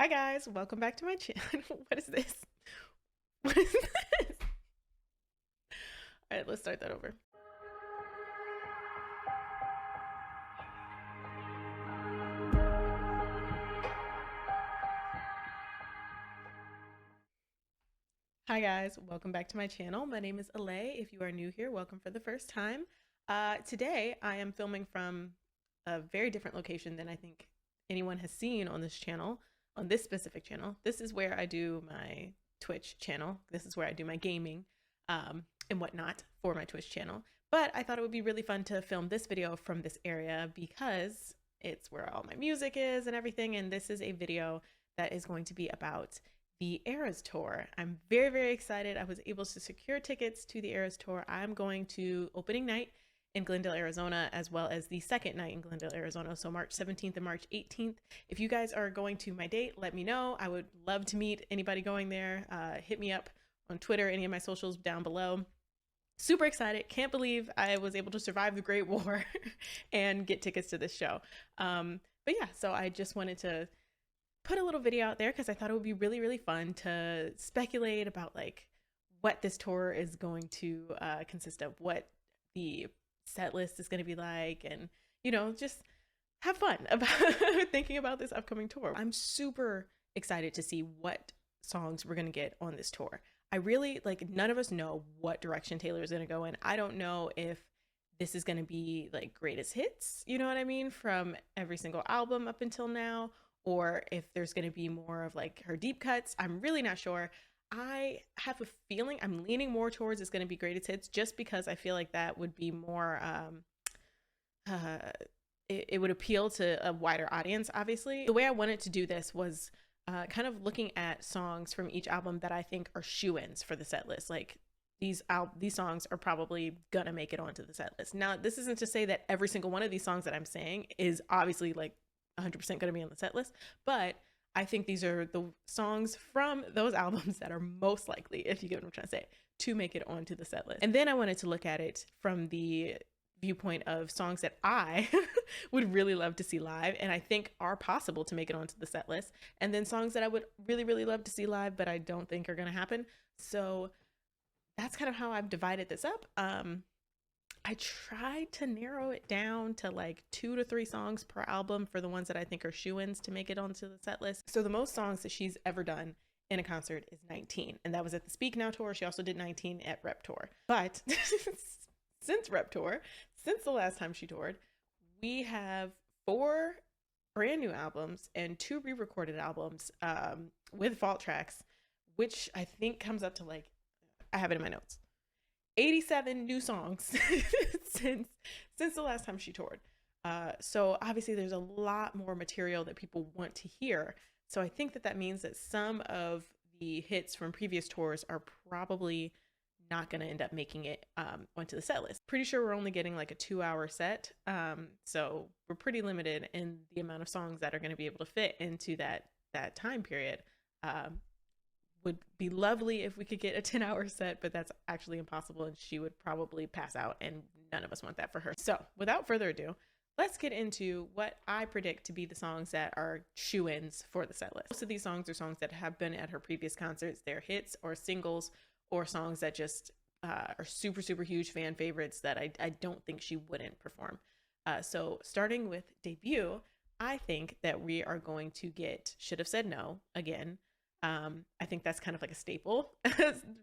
Hi guys, welcome back to my channel. What is this? What is this? All right, let's start that over. Hi guys, welcome back to my channel. My name is Alay. If you are new here, welcome for the first time. Today I am filming from a very different location than I think anyone has seen on this channel, on this specific channel. This is where I do my Twitch channel. This is where I do my gaming and whatnot for my Twitch channel. But I thought it would be really fun to film this video from this area because it's where all my music is and everything. And this is a video that is going to be about the Eras Tour. I'm very, very excited. I was able to secure tickets to the Eras Tour. I'm going to opening night in Glendale, Arizona, as well as the second night in Glendale, Arizona. So March 17th and March 18th. If you guys are going to my date, let me know. I would love to meet anybody going there. Hit me up on Twitter, any of my socials down below. Super excited. Can't believe I was able to survive the Great War and get tickets to this show. But yeah, so I just wanted to put a little video out there because I thought it would be really, really fun to speculate about like what this tour is going to consist of, what the set list is going to be like, and just have fun about thinking about this upcoming tour. I'm super excited to see what songs we're going to get on this tour. I really like, none of us know what direction Taylor is going to go in. I don't know if this is going to be like greatest hits, you know what I mean, from every single album up until now, or if there's going to be more of like her deep cuts. I'm really not sure. I have a feeling I'm leaning more towards it's going to be greatest hits just because I feel like that would be more it would appeal to a wider audience. Obviously, the way I wanted to do this was kind of looking at songs from each album that I think are shoe-ins for the set list. Like these songs are probably gonna make it onto the set list. Now, this isn't to say that every single one of these songs that I'm saying is obviously like 100% gonna be on the set list, but I think these are the songs from those albums that are most likely, if you get what I'm trying to say, to make it onto the set list. And then I wanted to look at it from the viewpoint of songs that I would really love to see live and I think are possible to make it onto the set list, and then songs that I would really, really love to see live but I don't think are going to happen. So that's kind of how I've divided this up. I tried to narrow it down to like 2 to 3 songs per album for the ones that I think are shoo-ins to make it onto the set list. So the most songs that she's ever done in a concert is 19, and that was at the Speak Now tour. She also did 19 at Rep Tour. But since Rep Tour, since the last time she toured, we have 4 brand new albums and 2 re-recorded albums with vault tracks, which I think comes up to like, I have it in my notes, 87 new songs since the last time she toured. So obviously there's a lot more material that people want to hear. So I think that means that some of the hits from previous tours are probably not going to end up making it onto the set list. Pretty sure we're only getting like a 2-hour set. So we're pretty limited in the amount of songs that are going to be able to fit into that time period. Would be lovely if we could get a 10-hour set, but that's actually impossible and she would probably pass out and none of us want that for her. So without further ado, let's get into what I predict to be the songs that are shoe-ins for the set list. Most of these songs are songs that have been at her previous concerts. They're hits or singles or songs that just are super, super huge fan favorites that I don't think she wouldn't perform. So starting with debut, I think that we are going to get Should Have Said No again. I think that's kind of like a staple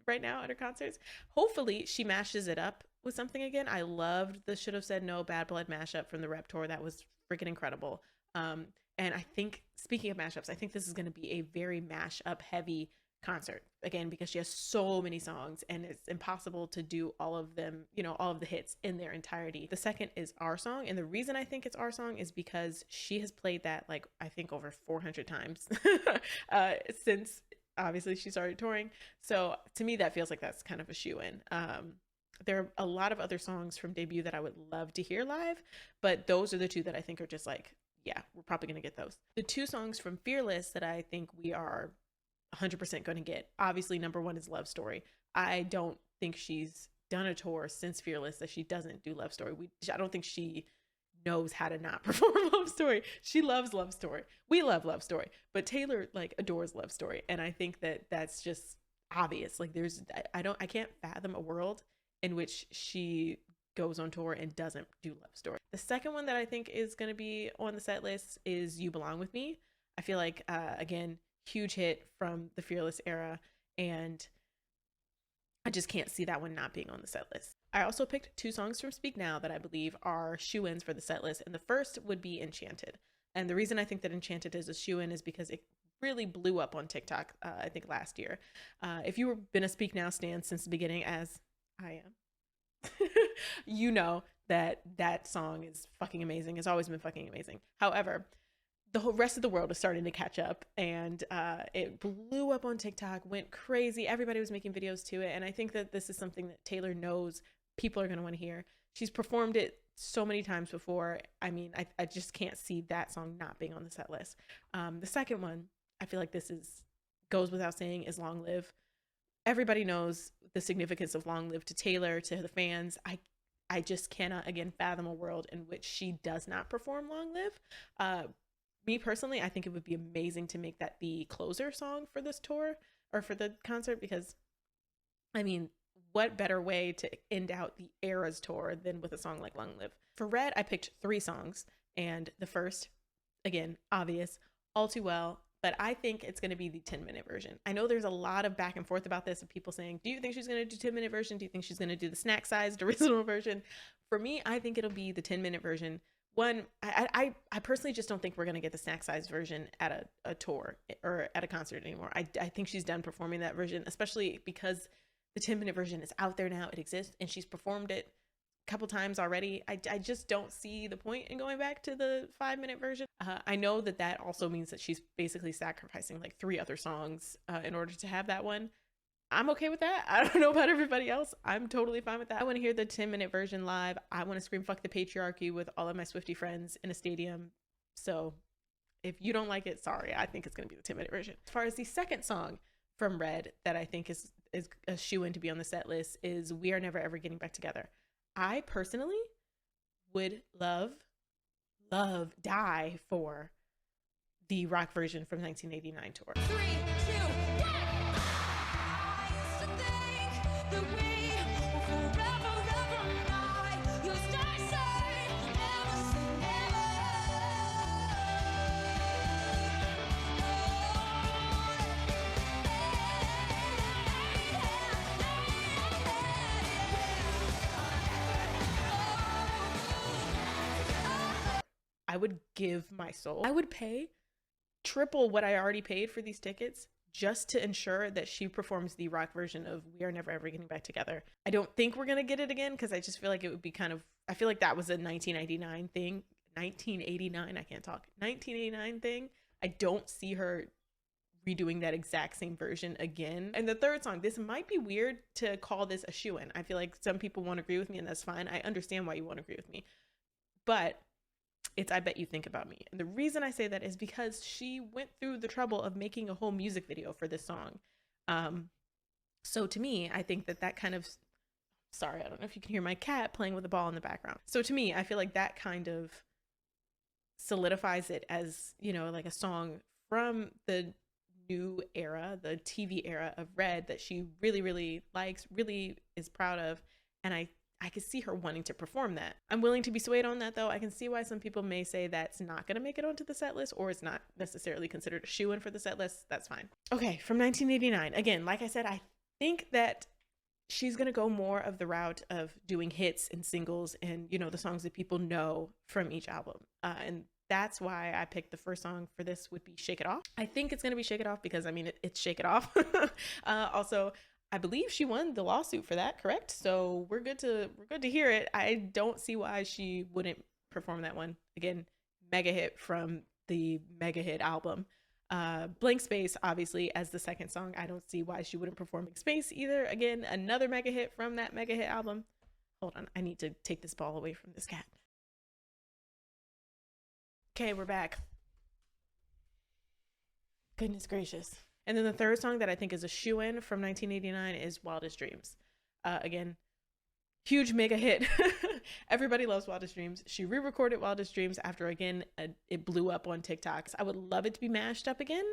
right now at her concerts. Hopefully she mashes it up with something again. I loved the Should Have Said No Bad Blood mashup from the Rep Tour. That was freaking incredible. And I think, speaking of mashups, I think this is going to be a very mashup heavy concert again because she has so many songs and it's impossible to do all of them, all of the hits in their entirety. The second is Our Song, and the reason I think it's Our Song is because she has played that like I think over 400 times since obviously she started touring. So to me that feels like that's kind of a shoe-in. There are a lot of other songs from debut that I would love to hear live, but those are the 2 that I think are just like, yeah, we're probably gonna get those. The 2 songs from Fearless that I think we are 100% going to get, obviously number 1 is Love Story. I don't think she's done a tour since Fearless that she doesn't do Love Story. I don't think she knows how to not perform Love Story. She loves Love Story. We love Love Story, but Taylor like adores Love Story, and I think that that's just obvious. Like I can't fathom a world in which she goes on tour and doesn't do Love Story. The second one that I think is going to be on the set list is You Belong With Me. I feel like again, huge hit from the Fearless era, and I just can't see that one not being on the set list. I also picked 2 songs from Speak Now that I believe are shoe-ins for the set list, and the first would be Enchanted. And the reason I think that Enchanted is a shoe-in is because it really blew up on TikTok, I think last year. If you have been a Speak Now stan since the beginning, as I am, you know that that song is fucking amazing. It's always been fucking amazing. However, the whole rest of the world is starting to catch up, and it blew up on TikTok, went crazy. Everybody was making videos to it, and I think that this is something that Taylor knows people are going to want to hear. She's performed it so many times before. I mean, I just can't see that song not being on the set list. The second one, I feel like this goes without saying, is Long Live. Everybody knows the significance of Long Live to Taylor, to the fans. I just cannot, again, fathom a world in which she does not perform Long Live. Me personally, I think it would be amazing to make that the closer song for this tour or for the concert, because I mean, what better way to end out the Eras tour than with a song like Long Live? For Red, I picked 3 songs, and the first, again, obvious, All Too Well, but I think it's going to be the 10-minute version. I know there's a lot of back and forth about this of people saying, do you think she's going to do 10-minute version? Do you think she's going to do the snack-sized original version? For me, I think it'll be the 10-minute version. One, I personally just don't think we're going to get the snack-sized version at a tour or at a concert anymore. I think she's done performing that version, especially because the 10-minute version is out there now. It exists, and she's performed it a couple times already. I just don't see the point in going back to the 5-minute version. I know that that also means that she's basically sacrificing like 3 other songs in order to have that one. I'm okay with that. I don't know about everybody else. I'm totally fine with that. I want to hear the 10-minute version live. I want to scream fuck the patriarchy with all of my Swiftie friends in a stadium. So if you don't like it, sorry. I think it's going to be the 10-minute version. As far as the second song from Red that I think is a shoe-in to be on the set list is We Are Never Ever Getting Back Together. I personally would love, die for the rock version from 1989 tour. 3, 2, 1. I used to think that we were forever, ever night. You stay safe, never say never. I would give my soul. I would pay triple what I already paid for these tickets just to ensure that she performs the rock version of We Are Never Ever Getting Back Together. I don't think we're gonna get it again because I just feel like it would be kind of, I feel like that was a 1999 thing. 1989, I can't talk. 1989 thing. I don't see her redoing that exact same version again. And the third song, this might be weird to call this a shoe-in. I feel like some people won't agree with me, and that's fine. I understand why you won't agree with me. But it's I Bet You Think About Me. And the reason I say that is because she went through the trouble of making a whole music video for this song. So to me, I think that kind of, sorry, I don't know if you can hear my cat playing with a ball in the background. So to me, I feel like that kind of solidifies it as, you know, like a song from the new era, the TV era of Red that she really, really likes, really is proud of. And I could see her wanting to perform that. I'm willing to be swayed on that, though. I can see why some people may say that's not going to make it onto the set list, or it's not necessarily considered a shoe-in for the set list. That's fine. Okay, from 1989. Again, like I said, I think that she's going to go more of the route of doing hits and singles and, you know, the songs that people know from each album. And that's why I picked the first song for this would be Shake It Off. I think it's going to be Shake It Off because, I mean, it's Shake It Off. Also, I believe she won the lawsuit for that, correct? So we're good to hear it. I don't see why she wouldn't perform that one. Again, mega hit from the mega hit album. Blank Space, obviously, as the second song. I don't see why she wouldn't perform Blank Space either. Again, another mega hit from that mega hit album. Hold on, I need to take this ball away from this cat. Okay, we're back. Goodness gracious. And then the third song that I think is a shoe-in from 1989 is Wildest Dreams. Again, huge mega hit Everybody loves Wildest Dreams. She re-recorded Wildest Dreams after, again, it blew up on TikTok. I would love it to be mashed up again.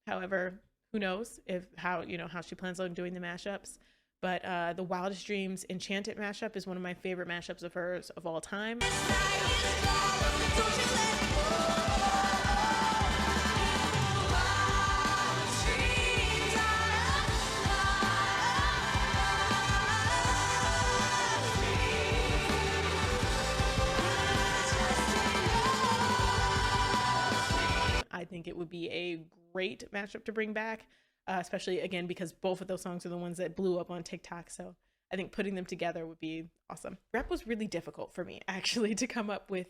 However, who knows how she plans on doing the mashups. But the Wildest Dreams Enchanted mashup is one of my favorite mashups of hers of all time. I think it would be a great mashup to bring back, especially again because both of those songs are the ones that blew up on TikTok. So I think putting them together would be awesome. Rep was really difficult for me actually to come up with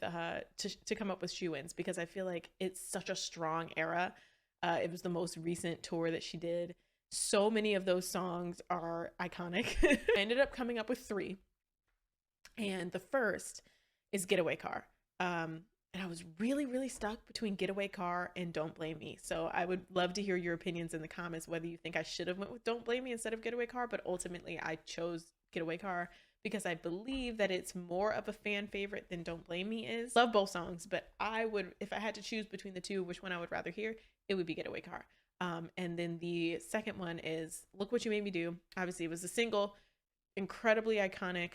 shoe-ins because I feel like it's such a strong era. It was the most recent tour that she did. So many of those songs are iconic. I ended up coming up with 3, and the first is Getaway Car. And I was really stuck between Getaway Car and Don't Blame Me. So I would love to hear your opinions in the comments, whether you think I should have went with Don't Blame Me instead of Getaway Car, but ultimately I chose Getaway Car because I believe that it's more of a fan favorite than Don't Blame Me is. Love both songs, but I would, if I had to choose between the two, which one I would rather hear, it would be Getaway Car. And then the second one is Look What You Made Me Do. Obviously it was a single, incredibly iconic.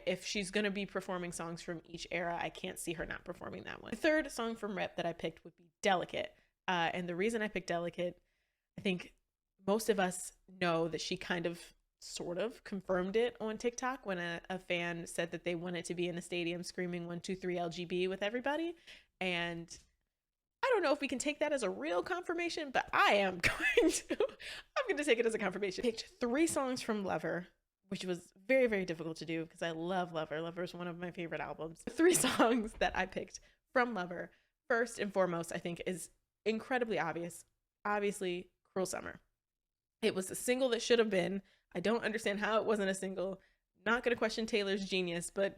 If she's going to be performing songs from each era, I can't see her not performing that one. The third song from Rep that I picked would be Delicate. And the reason I picked Delicate, I think most of us know that she kind of sort of confirmed it on TikTok when a fan said that they wanted to be in a stadium screaming 1, 2, 3 LGB with everybody. And I don't know if we can take that as a real confirmation, but I'm going to take it as a confirmation. I picked 3 songs from Lover, which was very difficult to do because I love Lover. Lover is one of my favorite albums. The 3 songs that I picked from Lover, first and foremost, I think is incredibly obvious. Obviously, Cruel Summer. It was a single that should have been. I don't understand how it wasn't a single. Not going to question Taylor's genius, but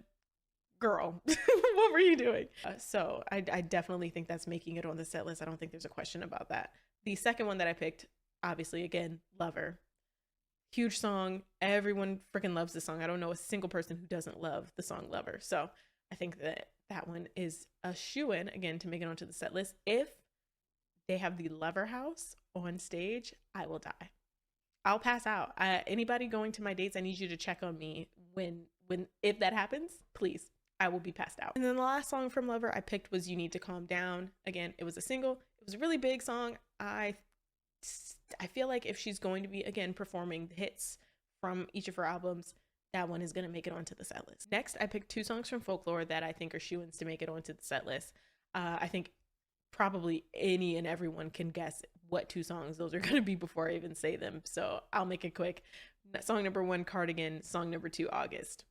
girl, what were you doing? So I definitely think that's making it on the set list. I don't think there's a question about that. The second one that I picked, obviously, again, Lover. Huge song. Everyone freaking loves the song. I don't know a single person who doesn't love the song Lover. So I think that one is a shoo-in, again, to make it onto the set list. If they have the Lover House on stage, I will die. I'll pass out. Anybody going to my dates, I need you to check on me if that happens, please. I will be passed out. And then the last song from Lover I picked was You Need to Calm Down. Again, it was a single. It was a really big song. I feel like if she's going to be, again, performing the hits from each of her albums, that one is going to make it onto the set list. Next, I picked 2 songs from Folklore that I think are shoo-ins to make it onto the set list. I think probably any and everyone can guess what 2 songs those are going to be before I even say them. So I'll make it quick. Song number 1, Cardigan. Song number 2, August.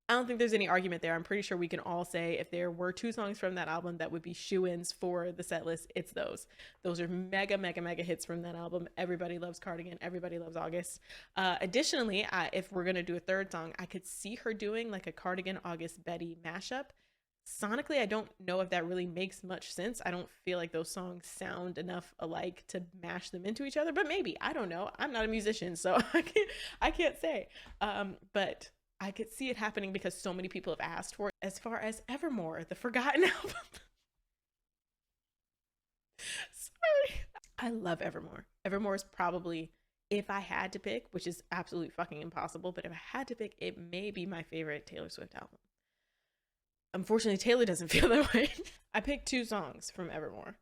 I don't think there's any argument there. I'm pretty sure we can all say if there were 2 songs from that album that would be shoo-ins for the set list, it's those. Those are mega hits from that album. Everybody loves Cardigan. Everybody loves August. Additionally, if we're going to do a third song, I could see her doing like a Cardigan, August, Betty mashup. Sonically, I don't know if that really makes much sense. I don't feel like those songs sound enough alike to mash them into each other, but maybe. I don't know. I'm not a musician, so I can't say. But I could see it happening because so many people have asked for it. As far as Evermore, the forgotten album. Sorry. I love Evermore. Evermore is probably, if I had to pick, which is absolutely fucking impossible, but if I had to pick, it may be my favorite Taylor Swift album. Unfortunately, Taylor doesn't feel that way. I picked 2 songs from Evermore,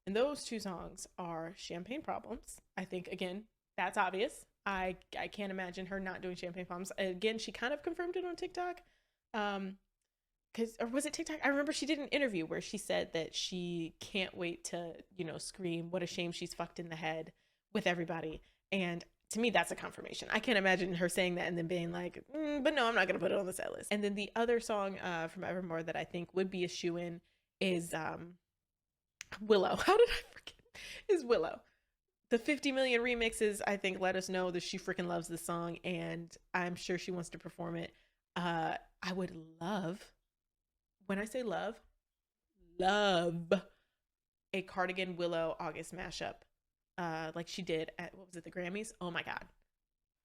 and those 2 songs are Champagne Problems. I think, again, that's obvious. I can't imagine her not doing Champagne Problems. Again, she kind of confirmed it on TikTok. Or was it TikTok? I remember she did an interview where she said that she can't wait to, scream, what a shame she's fucked in the head with everybody. And to me, that's a confirmation. I can't imagine her saying that and then being like, but no, I'm not going to put it on the set list. And then the other song from Evermore that I think would be a shoo-in is Willow. How did I forget? Is Willow. The 50 million remixes, I think, let us know that she freaking loves the song, and I'm sure she wants to perform it. I would love, when I say love a Cardigan Willow August mashup, like she did at, what was it, the Grammys? Oh my God.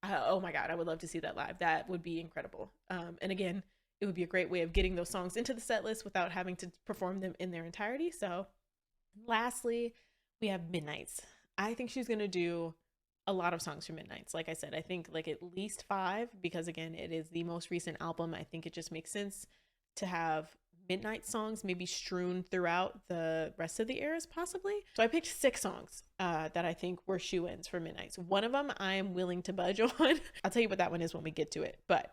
Oh my God, I would love to see that live. That would be incredible. And again, it would be a great way of getting those songs into the set list without having to perform them in their entirety. So, lastly, we have Midnights. I think she's going to do a lot of songs for Midnights. Like I said, I think like at least 5, because again, it is the most recent album. I think it just makes sense to have Midnight songs maybe strewn throughout the rest of the eras, possibly. So I picked 6 songs that I think were shoe-ins for Midnights. One of them I am willing to budge on. I'll tell you what that one is when we get to it. But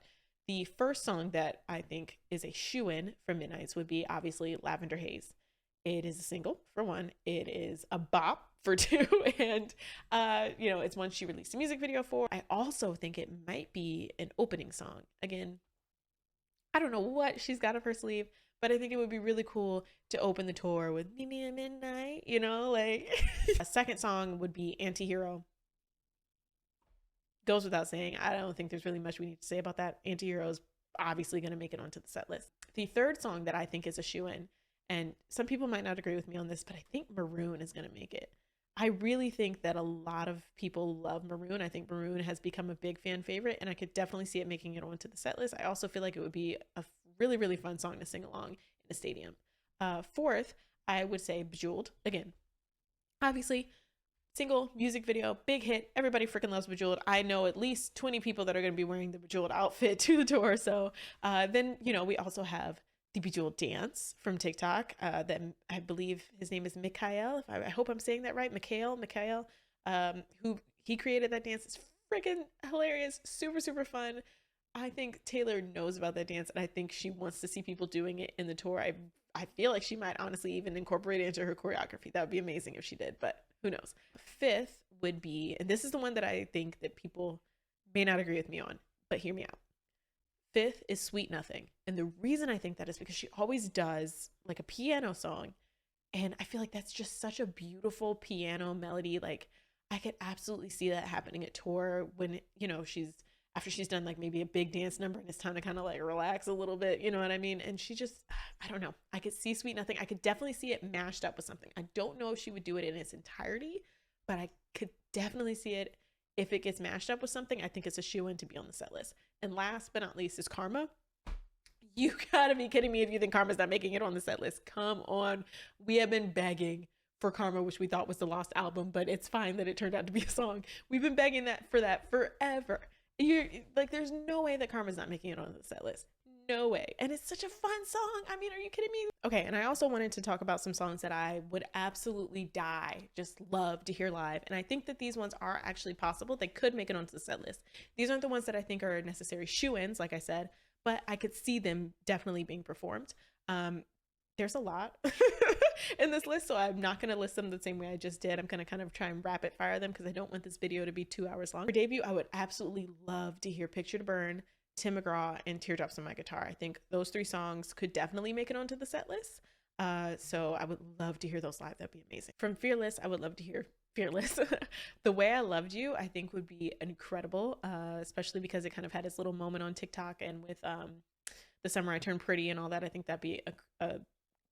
the first song that I think is a shoe-in for Midnights would be obviously Lavender Haze. It is a single, for one. It is a bop, for 2. And, it's one she released a music video for. I also think it might be an opening song. Again, I don't know what she's got up her sleeve, but I think it would be really cool to open the tour with Meet Me at Midnight, like. A second song would be Antihero. Goes without saying, I don't think there's really much we need to say about that. Antihero is obviously going to make it onto the set list. The third song that I think is a shoe-in, and some people might not agree with me on this, but I think Maroon is going to make it. I really think that a lot of people love Maroon. I think Maroon has become a big fan favorite, and I could definitely see it making it onto the set list. I also feel like it would be a really, really fun song to sing along in a stadium. Fourth, I would say Bejeweled. Again, obviously, single, music video, big hit. Everybody freaking loves Bejeweled. I know at least 20 people that are going to be wearing the Bejeweled outfit to the tour. So then, we also have the Bejeweled dance from TikTok that I believe his name is Mikhail. I hope I'm saying that right. Mikhail, who he created that dance. It's freaking hilarious. Super, super fun. I think Taylor knows about that dance, and I think she wants to see people doing it in the tour. I feel like she might honestly even incorporate it into her choreography. That would be amazing if she did, but who knows. Fifth would be, and this is the one that I think that people may not agree with me on, but hear me out. Fifth is Sweet Nothing. And the reason I think that is because she always does like a piano song. And I feel like that's just such a beautiful piano melody. Like I could absolutely see that happening at tour when, after she's done like maybe a big dance number and it's time to kind of like relax a little bit, you know what I mean? And she just, I don't know. I could see Sweet Nothing. I could definitely see it mashed up with something. I don't know if she would do it in its entirety, but I could definitely see it. If it gets mashed up with something, I think it's a shoe-in to be on the set list. And last but not least is Karma. You gotta be kidding me if you think Karma's not making it on the set list. Come on. We have been begging for Karma, which we thought was the lost album, but it's fine that it turned out to be a song. We've been begging for that forever. You're like, there's no way that Karma's not making it on the set list. No way. And it's such a fun song. I mean, are you kidding me? Okay, and I also wanted to talk about some songs that I would absolutely just love to hear live. And I think that these ones are actually possible. They could make it onto the set list. These aren't the ones that I think are necessary shoe-ins, like I said, but I could see them definitely being performed. There's a lot in this list, so I'm not going to list them the same way I just did. I'm going to kind of try and rapid fire them because I don't want this video to be 2 hours long. For debut, I would absolutely love to hear Picture to Burn, Tim McGraw, and Teardrops on My Guitar. I think those 3 songs could definitely make it onto the set list. So I would love to hear those live. That'd be amazing. From Fearless, I would love to hear Fearless. The Way I Loved You, I think would be incredible, especially because it kind of had its little moment on TikTok and with The Summer I Turned Pretty and all that. I think that'd be a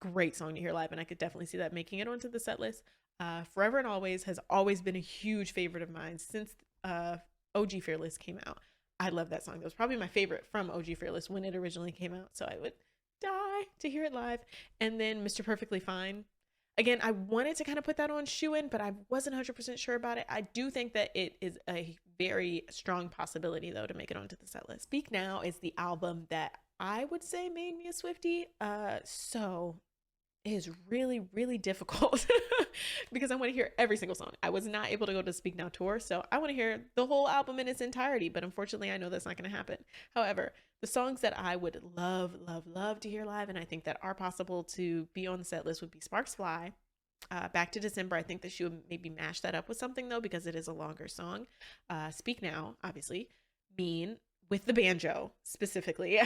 great song to hear live, and I could definitely see that making it onto the set list. Forever and Always has always been a huge favorite of mine since OG Fearless came out. I love that song. That was probably my favorite from OG Fearless when it originally came out, so I would die to hear it live. And then Mr. Perfectly Fine. Again, I wanted to kind of put that on shoe-in, but I wasn't 100% sure about it. I do think that it is a very strong possibility, though, to make it onto the set list. Speak Now is the album that I would say made me a Swiftie. So it is really, really difficult because I want to hear every single song. I was not able to go to the Speak Now tour, so I want to hear the whole album in its entirety, but unfortunately I know that's not going to happen. However, the songs that I would love, love, love to hear live, and I think that are possible to be on the set list, would be Sparks Fly, Back to December. I think that she would maybe mash that up with something though, because it is a longer song. Speak Now, obviously. Mean, with the banjo specifically.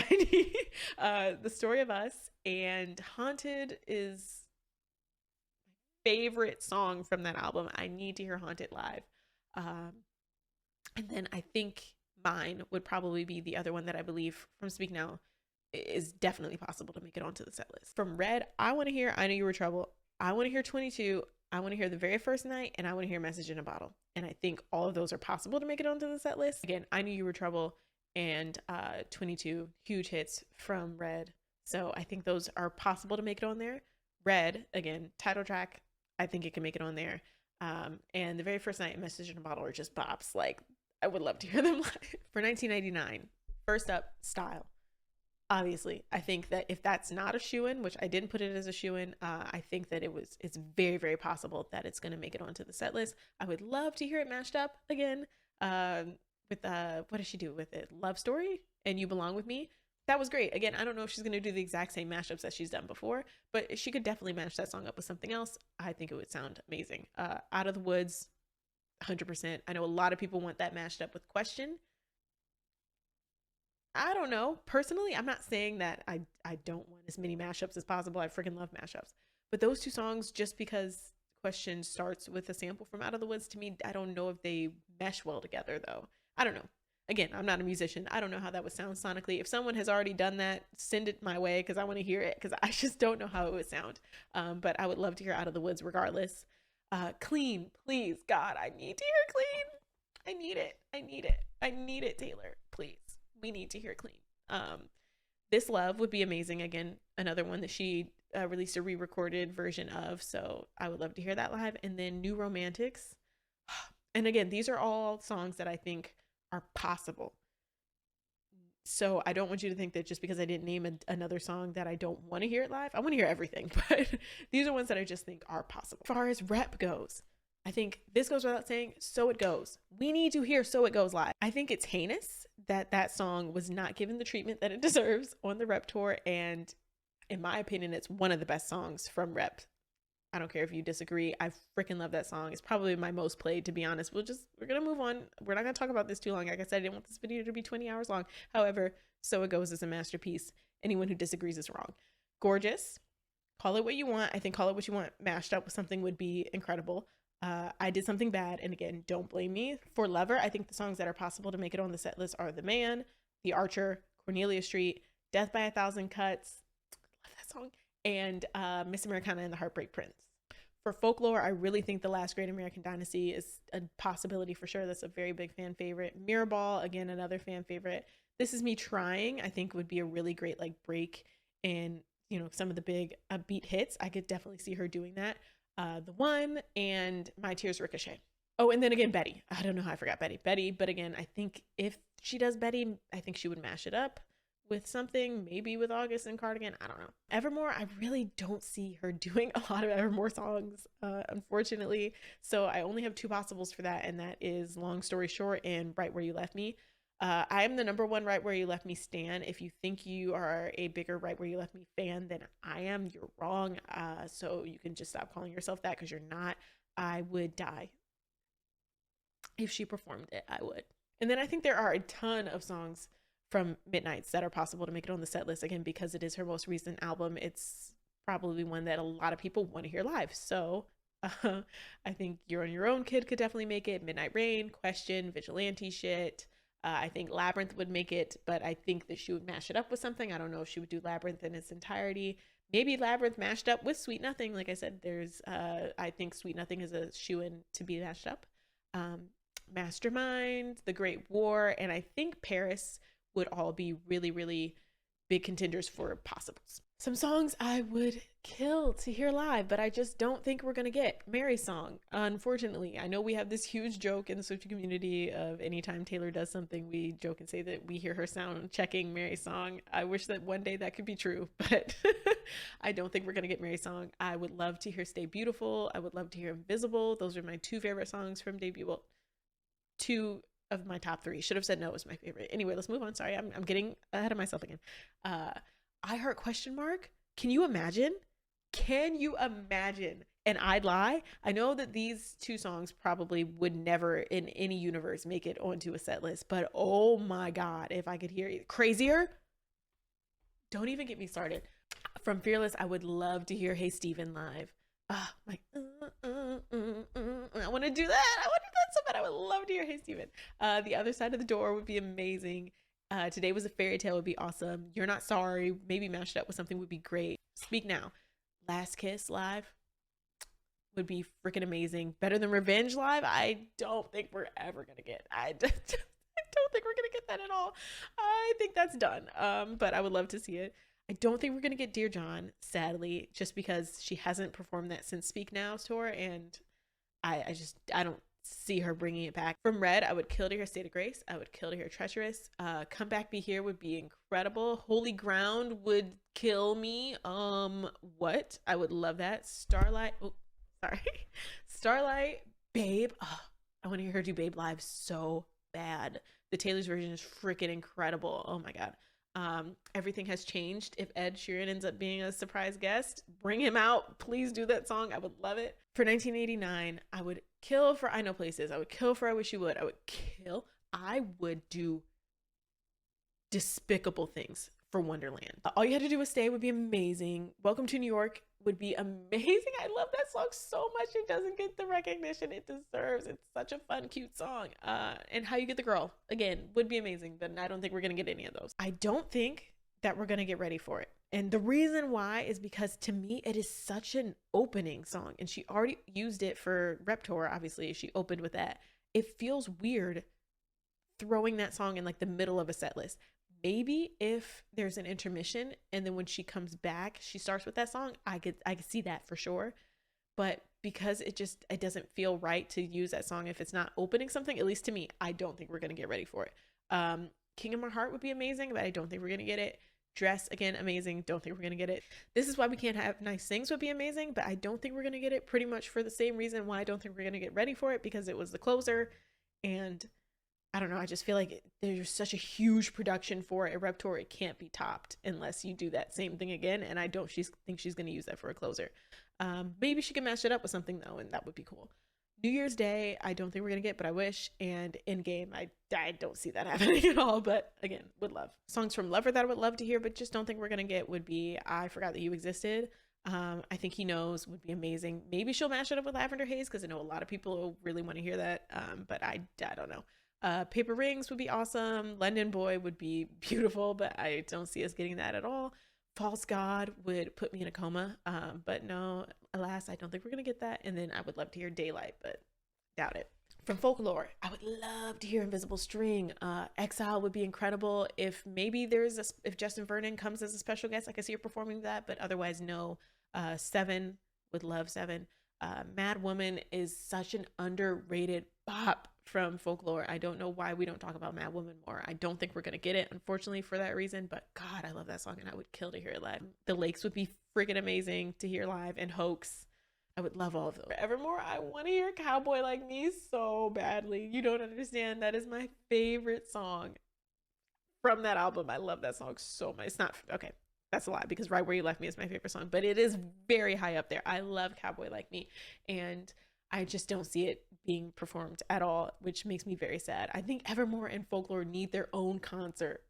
The Story of Us, and Haunted is my favorite song from that album. I need to hear Haunted live. And then I think Mine would probably be the other one that I believe from Speak Now is definitely possible to make it onto the set list. From Red, I want to hear I Know You Were Trouble. I want to hear 22. I want to hear The Very First Night, and I want to hear Message in a Bottle. And I think all of those are possible to make it onto the set list. Again, I Knew You Were Trouble and 22, huge hits from Red. So I think those are possible to make it on there. Red, again, title track, I think it can make it on there. And The Very First Night and Message in a Bottle are just bops. Like, I would love to hear them live. For 1999, first up, Style. Obviously, I think that if that's not a shoo-in, which I didn't put it as a shoo-in, I think that it's very, very possible that it's going to make it onto the set list. I would love to hear it mashed up again with what does she do with it? Love Story and You Belong With Me. That was great. Again, I don't know if she's going to do the exact same mashups that she's done before, but she could definitely mash that song up with something else. I think it would sound amazing. Out of the Woods, 100%. I know a lot of people want that mashed up with Question. I don't know. Personally, I'm not saying that I don't want as many mashups as possible. I freaking love mashups. But those two songs, just because Question starts with a sample from Out of the Woods, to me, I don't know if they mesh well together, though. I don't know. Again, I'm not a musician. I don't know how that would sound sonically. If someone has already done that, send it my way because I want to hear it, because I just don't know how it would sound. But I would love to hear Out of the Woods regardless. Clean, please. God, I need to hear Clean. I need it. I need it. I need it, Taylor. Please. We need to hear Clean. This Love would be amazing. Again, another one that she released a re-recorded version of. So I would love to hear that live. And then New Romantics. And again, these are all songs that I think are possible. So I don't want you to think that just because I didn't name another song that I don't want to hear it live. I want to hear everything, but these are ones that I just think are possible. As far as rep goes, I think this goes without saying, So It Goes. We need to hear So It Goes live. I think it's heinous that that song was not given the treatment that it deserves on the Rep tour. And in my opinion, it's one of the best songs from Rep. I don't care if you disagree. I freaking love that song. It's probably my most played, to be honest. We're going to move on. We're not going to talk about this too long. Like I said, I didn't want this video to be 20 hours long. However, So It Goes is a masterpiece. Anyone who disagrees is wrong. Gorgeous. Call it what you want. I think Call It What You Want mashed up with something would be incredible. I Did Something Bad, and again, don't blame me. For Lover, I think the songs that are possible to make it on the set list are The Man, The Archer, Cornelia Street, Death by a Thousand Cuts, love that song, and Miss Americana and the Heartbreak Prince. For Folklore, I really think The Last Great American Dynasty is a possibility for sure. That's a very big fan favorite. Mirrorball, again, another fan favorite. This Is Me Trying, I think would be a really great like break in, you know, some of the big upbeat hits. I could definitely see her doing that. The One and My Tears Ricochet. Oh, and then again, Betty. I don't know how I forgot Betty, but again, I think if she does Betty, I think she would mash it up with something, maybe with August and Cardigan. I don't know. Evermore, I really don't see her doing a lot of Evermore songs, unfortunately. So I only have two possibles for that, and that is Long Story Short and Right Where You Left Me. I am the number one Right Where You Left Me stan. If you think you are a bigger Right Where You Left Me fan than I am, you're wrong. So you can just stop calling yourself that, because you're not. I would die. If she performed it, I would. And then I think there are a ton of songs from Midnights that are possible to make it on the set list, again, because it is her most recent album. It's probably one that a lot of people want to hear live. So I think You're on Your Own Kid could definitely make it. Midnight Rain, Question, Vigilante Shit. I think Labyrinth would make it, but I think that she would mash it up with something. I don't know if she would do Labyrinth in its entirety. Maybe Labyrinth mashed up with Sweet Nothing. Like I said, I think Sweet Nothing is a shoo-in to be mashed up. Mastermind, The Great War, and I think Paris would all be really, really big contenders for possibles. Some songs I would kill to hear live, but I just don't think we're gonna get. Mary's Song, unfortunately. I know we have this huge joke in the Swiftie community of anytime Taylor does something, we joke and say that we hear her sound checking Mary's Song. I wish that one day that could be true, but I don't think we're gonna get Mary's Song. I would love to hear Stay Beautiful. I would love to hear Invisible. Those are my two favorite songs from debut. Well, two of my top three. Should have said No was my favorite. Anyway, let's move on. Sorry, I'm getting ahead of myself again. I Heart Question Mark. Can you imagine? Can you imagine? And I'd Lie. I know that these two songs probably would never in any universe make it onto a set list, but oh my God, if I could hear it. Crazier. Don't even get me started. From Fearless, I would love to hear Hey Steven live. I want to do that. I want to do that so bad. I would love to hear Hey Steven. The Other Side of the Door would be amazing. Today Was a Fairy Tale would be awesome. You're Not Sorry, maybe mashed up with something would be great. Speak Now. Last Kiss live. would be freaking amazing. Better than Revenge Live? I don't think we're ever gonna get. I don't think we're gonna get that at all. I think that's done. But I would love to see it. I don't think we're gonna get Dear John, sadly, just because she hasn't performed that since Speak Now's tour, and I don't see her bringing it back. From Red, I would kill to hear State of Grace. I would kill to hear Treacherous. Come Back Be Here would be incredible. Holy Ground would kill me. What? I would love that. Starlight. Oh, sorry. Starlight. Babe. Oh, I want to hear her do Babe live so bad. The Taylor's version is freaking incredible. Oh my God. Everything Has Changed. If Ed Sheeran ends up being a surprise guest, bring him out. Please do that song. I would love it. For 1989, I would kill for I Know Places. I would kill for I Wish You Would. I would do despicable things for Wonderland. All You Had to Do Was Stay would be amazing. Welcome to New York would be amazing. I love that song so much. It doesn't get the recognition it deserves. It's such a fun, cute song. And How You Get the Girl, again, would be amazing, but I don't think we're going to get any of those. I don't think that we're going to get ready for it. And the reason why is because to me, it is such an opening song. And she already used it for Rep Tour. Obviously, she opened with that. It feels weird throwing that song in like the middle of a set list. Maybe if there's an intermission and then when she comes back, she starts with that song, I could see that for sure. But because it doesn't feel right to use that song if it's not opening something, at least to me, I don't think we're going to get ready for it. King of My Heart would be amazing, but I don't think we're going to get it. Dress, again, amazing. Don't think we're going to get it. This Is Why We Can't Have Nice Things would be amazing, but I don't think we're going to get it, pretty much for the same reason why I don't think we're going to get ready for it, because it was the closer. And I don't know, I just feel like there's such a huge production for a Rep Tour. It can't be topped unless you do that same thing again. And I don't think she's going to use that for a closer. Maybe she can match it up with something though, and that would be cool. New Year's Day, I don't think we're going to get, but I wish. And Endgame, I don't see that happening at all, but again, would love. Songs from Lover that I would love to hear, but just don't think we're going to get would be I Forgot That You Existed. I think He Knows would be amazing. Maybe she'll mash it up with Lavender Haze, because I know a lot of people really want to hear that, but I don't know. Paper Rings would be awesome. London Boy would be beautiful, but I don't see us getting that at all. False God would put me in a coma, but no, alas, I don't think we're gonna get that. And then I would love to hear Daylight, but doubt it. From Folklore, I would love to hear Invisible String. Exile would be incredible. If Justin Vernon comes as a special guest, I could see her performing that, but otherwise no. Seven, would love Seven. Mad Woman is such an underrated bop from Folklore. I don't know why we don't talk about Mad Woman more. I don't think we're gonna get it, unfortunately, for that reason, but God, I love that song and I would kill to hear it live. The Lakes would be freaking amazing to hear live, and Hoax, I would love all of those. Evermore, I want to hear Cowboy Like Me so badly. You don't understand. That is my favorite song from that album. I love that song so much. It's not okay. That's a lie, because Right Where You Left Me is my favorite song, but it is very high up there. I love Cowboy Like Me, and I just don't see it being performed at all, which makes me very sad. I think Evermore and Folklore need their own concert.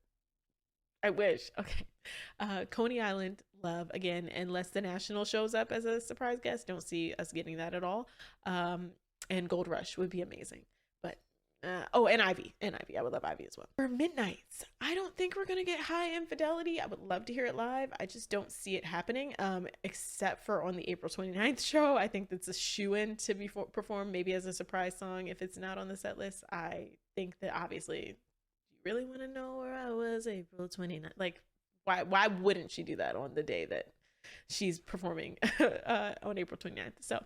I wish. Okay. Coney Island, love, again, unless the National shows up as a surprise guest. Don't see us getting that at all. And Gold Rush would be amazing. But and Ivy. I would love Ivy as well. For Midnights, I don't think we're gonna get High Infidelity. I would love to hear it live. I just don't see it happening, except for on the April 29th show. I think that's a shoo-in to be performed, maybe as a surprise song if it's not on the set list. I think that obviously, you really want to know where I was April 29th? Like, why wouldn't she do that on the day that she's performing on April 29th? So,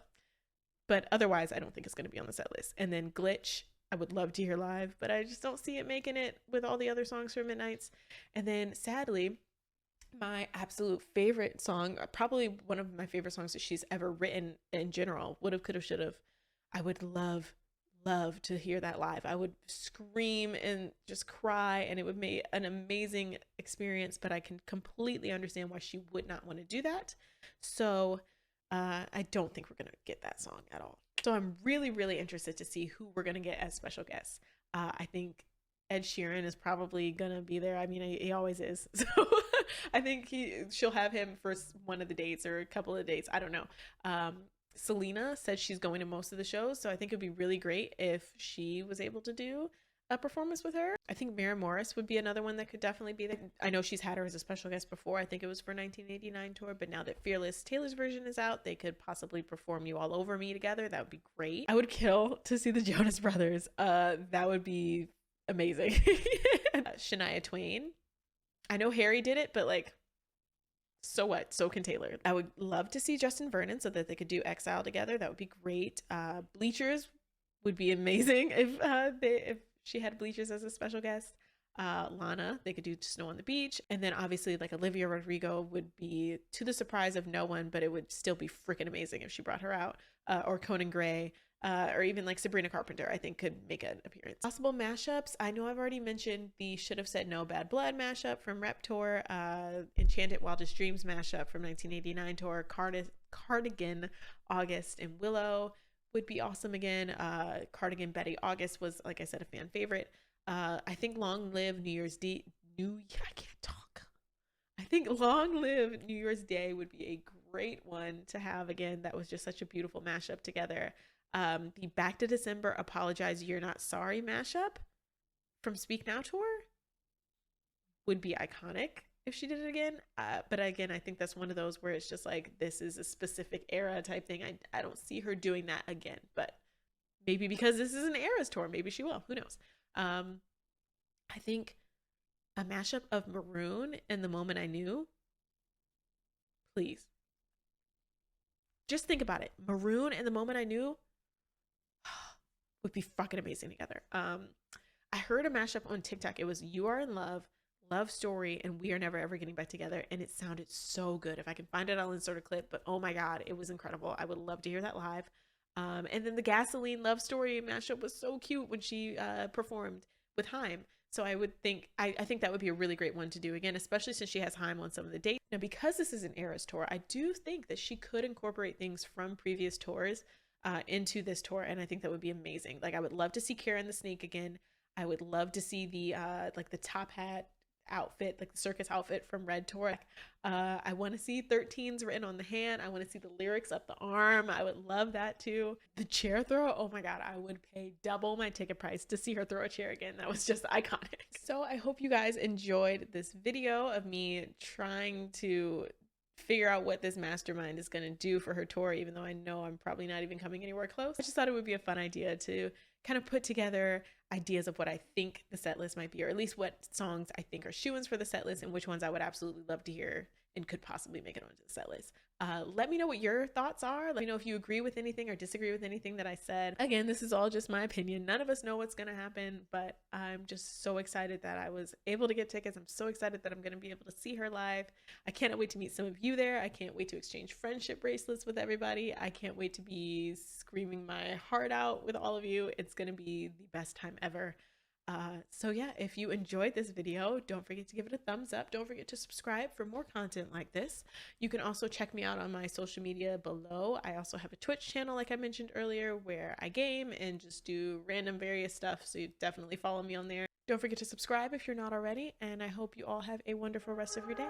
but otherwise, I don't think it's going to be on the set list. And then Glitch, I would love to hear live, but I just don't see it making it with all the other songs from Midnights. And then sadly, my absolute favorite song, probably one of my favorite songs that she's ever written in general, Would've, Could've, Should've. I would love to hear that live. I would scream and just cry, and it would make an amazing experience, but I can completely understand why she would not want to do that. So I don't think we're going to get that song at all. So I'm really, really interested to see who we're going to get as special guests. I think Ed Sheeran is probably going to be there. I mean, he always is. So I think she'll have him for one of the dates or a couple of dates. I don't know. Selena said she's going to most of the shows, so I think it'd be really great if she was able to do a performance with her. I think Mira Morris would be another one that could definitely be there. I know she's had her as a special guest before. I think it was for 1989 tour, but now that Fearless Taylor's version is out, they could possibly perform You All Over Me together. That would be great. I would kill to see the Jonas Brothers. That would be amazing. Shania Twain. I know Harry did it, but like, so what? So can Taylor. I would love to see Justin Vernon so that they could do Exile together. That would be great. Bleachers would be amazing if she had Bleachers as a special guest. Lana, they could do Snow on the Beach. And then obviously like Olivia Rodrigo would be to the surprise of no one, but it would still be freaking amazing if she brought her out. Or Conan Gray. Or even like Sabrina Carpenter, I think could make an appearance. Possible mashups. I know I've already mentioned the Should Have Said No Bad Blood mashup from Rep Tour, Enchanted Wildest Dreams mashup from 1989 tour, Cardigan August and Willow would be awesome again. Cardigan Betty August was, like I said, a fan favorite. I think Long Live New Year's Day. I can't talk. I think Long Live New Year's Day would be a great one to have again. That was just such a beautiful mashup together. The Back to December Apologize You're Not Sorry mashup from Speak Now tour would be iconic if she did it again. But again, I think that's one of those where it's just like, this is a specific era type thing. I don't see her doing that again, but maybe because this is an Eras tour, maybe she will. Who knows? I think a mashup of Maroon and The Moment I Knew. Please. Just think about it. Maroon and The Moment I Knew would be fucking amazing together. I heard a mashup on TikTok. It was You Are in Love, Love Story, and We Are Never Ever Getting Back Together. And it sounded so good. If I can find it, I'll insert a clip. But oh my God, it was incredible. I would love to hear that live. And then the Gasoline Love Story mashup was so cute when she performed with Haim. So I would think, I think that would be a really great one to do again, especially since she has Haim on some of the dates. Now, because this is an Eras tour, I do think that she could incorporate things from previous tours into this tour, and I think that would be amazing. Like, I would love to see Karen the Snake again. I would love to see the like the top hat outfit, like the circus outfit from Red Tour. I want to see 13s written on the hand. I want to see the lyrics up the arm. I would love that too. The chair throw, oh my God, I would pay double my ticket price to see her throw a chair again. That was just iconic. So I hope you guys enjoyed this video of me trying to figure out what this mastermind is going to do for her tour, even though I know I'm probably not even coming anywhere close. I just thought it would be a fun idea to kind of put together ideas of what I think the set list might be, or at least what songs I think are shoo-ins for the set list and which ones I would absolutely love to hear and could possibly make it onto the set list. Let me know what your thoughts are. Let me know if you agree with anything or disagree with anything that I said. Again, this is all just my opinion. None of us know what's going to happen, but I'm just so excited that I was able to get tickets. I'm so excited that I'm going to be able to see her live. I can't wait to meet some of you there. I can't wait to exchange friendship bracelets with everybody. I can't wait to be screaming my heart out with all of you. It's going to be the best time ever. So yeah, if you enjoyed this video, don't forget to give it a thumbs up. Don't forget to subscribe for more content like this. You can also check me out on my social media below. I also have a Twitch channel, like I mentioned earlier, where I game and just do random various stuff. So you definitely follow me on there. Don't forget to subscribe if you're not already. And I hope you all have a wonderful rest of your day.